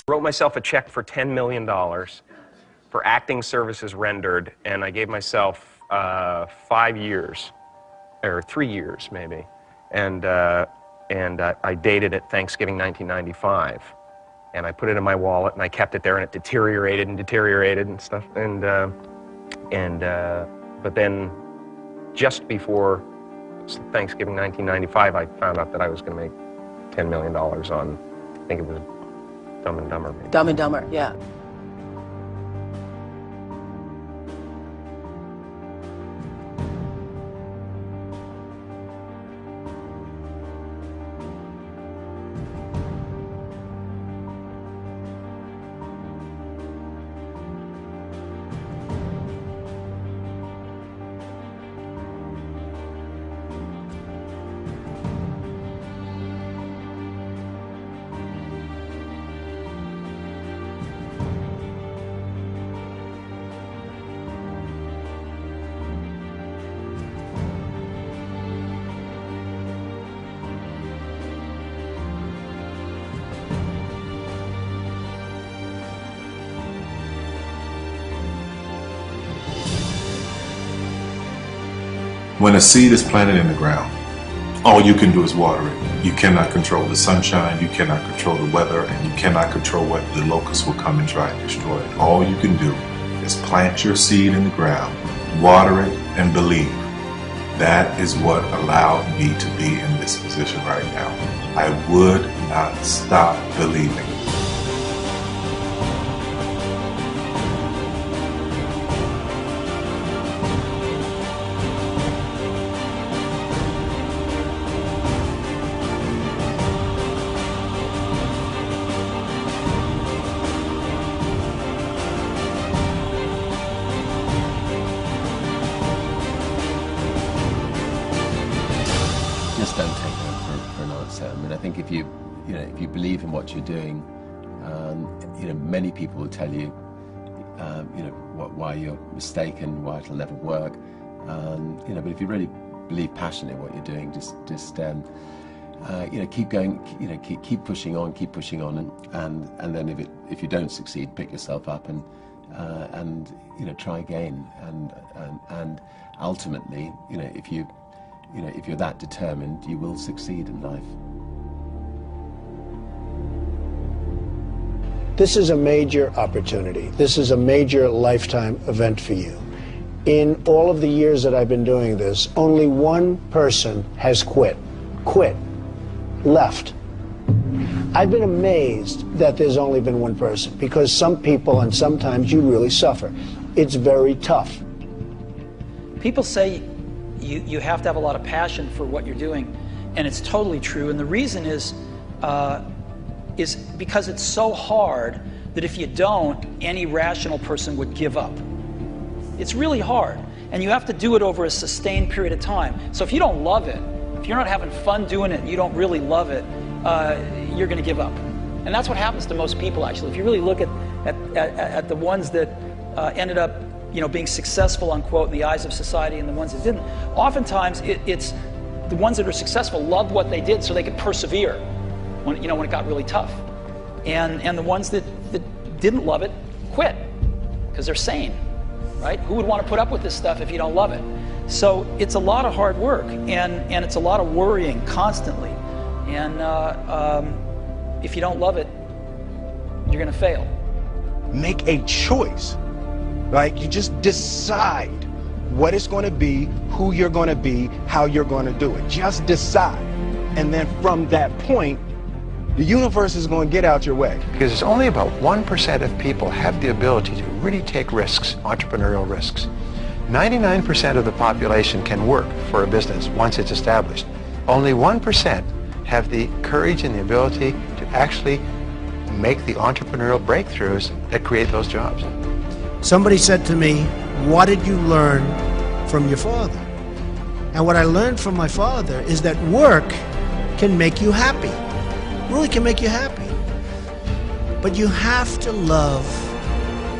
wrote myself a check for $10 million for acting services rendered, and I gave myself 5 years, or 3 years maybe, and I dated it Thanksgiving 1995, and I put it in my wallet, and I kept it there, and it deteriorated and stuff, but then just before Thanksgiving 1995, I found out that I was going to make $10 million on, I think it was Dumb and Dumber. Maybe. Dumb and Dumber, yeah. When a seed is planted in the ground, all you can do is water it. You cannot control the sunshine, you cannot control the weather, and you cannot control whether the locusts will come and try and destroy it. All you can do is plant your seed in the ground, water it, and believe. That is what allowed me to be in this position right now. I would not stop believing. Just don't take no for an answer. I mean, I think if you believe in what you're doing, many people will tell you, why you're mistaken, why it'll never work. But if you really believe passionately in what you're doing, just keep going. Keep pushing on, and then if you don't succeed, pick yourself up and try again. And ultimately, if you're that determined, you will succeed in life. This is a major opportunity. This is a major lifetime event for you. In all of the years that I've been doing this, only one person has quit, left. I've been amazed that there's only been one person, because some people, and sometimes you really suffer. It's very tough. People say you have to have a lot of passion for what you're doing, and it's totally true. And the reason is because it's so hard that if you don't, any rational person would give up. It's really hard, and you have to do it over a sustained period of time. So if you don't love it, if you're not having fun doing it, and you don't really love it, you're going to give up. And that's what happens to most people, actually. If you really look at the ones that ended up being successful, unquote, in the eyes of society, and the ones that didn't, oftentimes it's the ones that are successful loved what they did so they could persevere when it got really tough. And the ones that didn't love it quit because they're sane, right? Who would want to put up with this stuff if you don't love it? So it's a lot of hard work, and it's a lot of worrying constantly. And if you don't love it, you're going to fail. Make a choice. Like, you just decide what it's going to be, who you're going to be, how you're going to do it. Just decide. And then from that point, the universe is going to get out your way. Because it's only about 1% of people have the ability to really take risks, entrepreneurial risks. 99% of the population can work for a business once it's established. Only 1% have the courage and the ability to actually make the entrepreneurial breakthroughs that create those jobs. Somebody said to me, "What did you learn from your father?" And what I learned from my father is that work can make you happy. Really can make you happy. But you have to love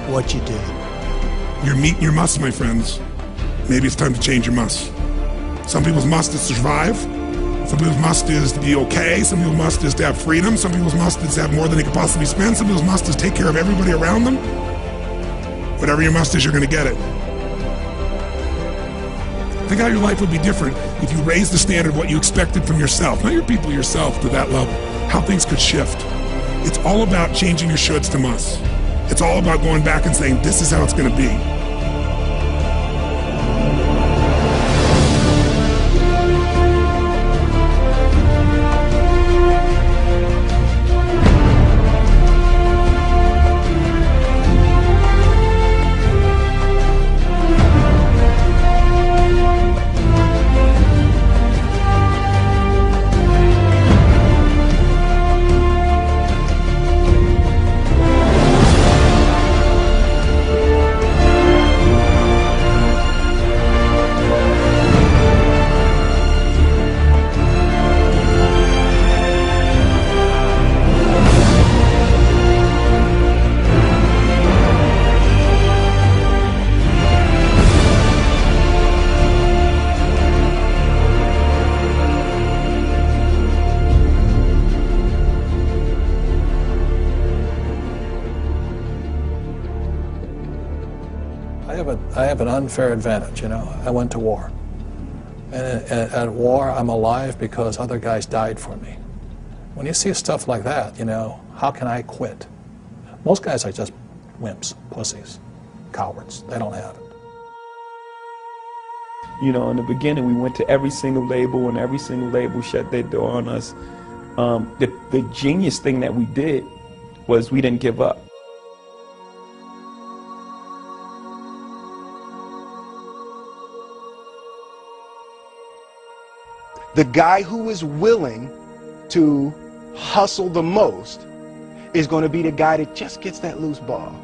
what you do. You're meeting your must, my friends. Maybe it's time to change your must. Some people's must is to survive. Some people's must is to be okay. Some people's must is to have freedom. Some people's must is to have more than they could possibly spend. Some people's must is take care of everybody around them. Whatever your must is, you're going to get it. Think how your life would be different if you raised the standard of what you expected from yourself, not your people, yourself, to that level. How things could shift. It's all about changing your shoulds to musts. It's all about going back and saying, this is how it's going to be. I have an unfair advantage, you know. I went to war. And at war, I'm alive because other guys died for me. When you see stuff like that, you know, how can I quit? Most guys are just wimps, pussies, cowards. They don't have it. You know, in the beginning, we went to every single label, and every single label shut their door on us. The genius thing that we did was we didn't give up. The guy who is willing to hustle the most is going to be the guy that just gets that loose ball.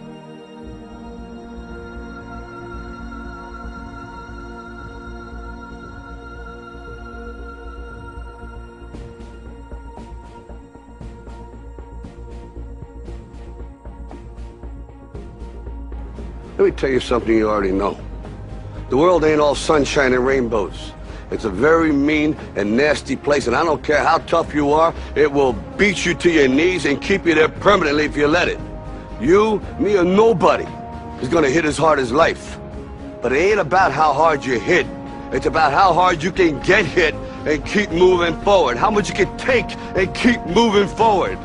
Let me tell you something you already know. The world ain't all sunshine and rainbows. It's a very mean and nasty place, and I don't care how tough you are, it will beat you to your knees and keep you there permanently if you let it. You, me, or nobody is gonna hit as hard as life. But it ain't about how hard you hit. It's about how hard you can get hit and keep moving forward. How much you can take and keep moving forward.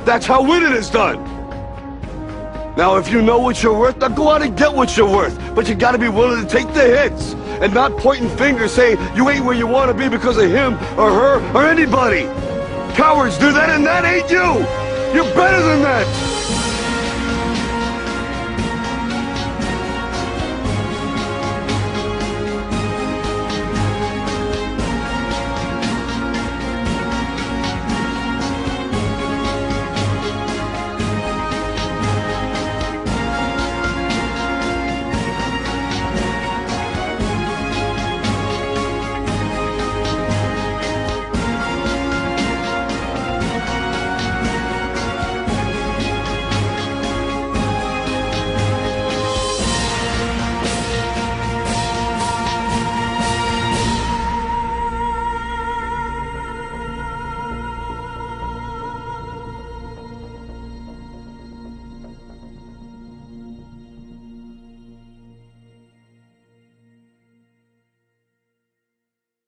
That's how winning is done. Now, if you know what you're worth, now go out and get what you're worth. But you gotta be willing to take the hits and not pointing fingers saying you ain't where you want to be because of him or her or anybody. Cowards do that, and that ain't you. You're better than that.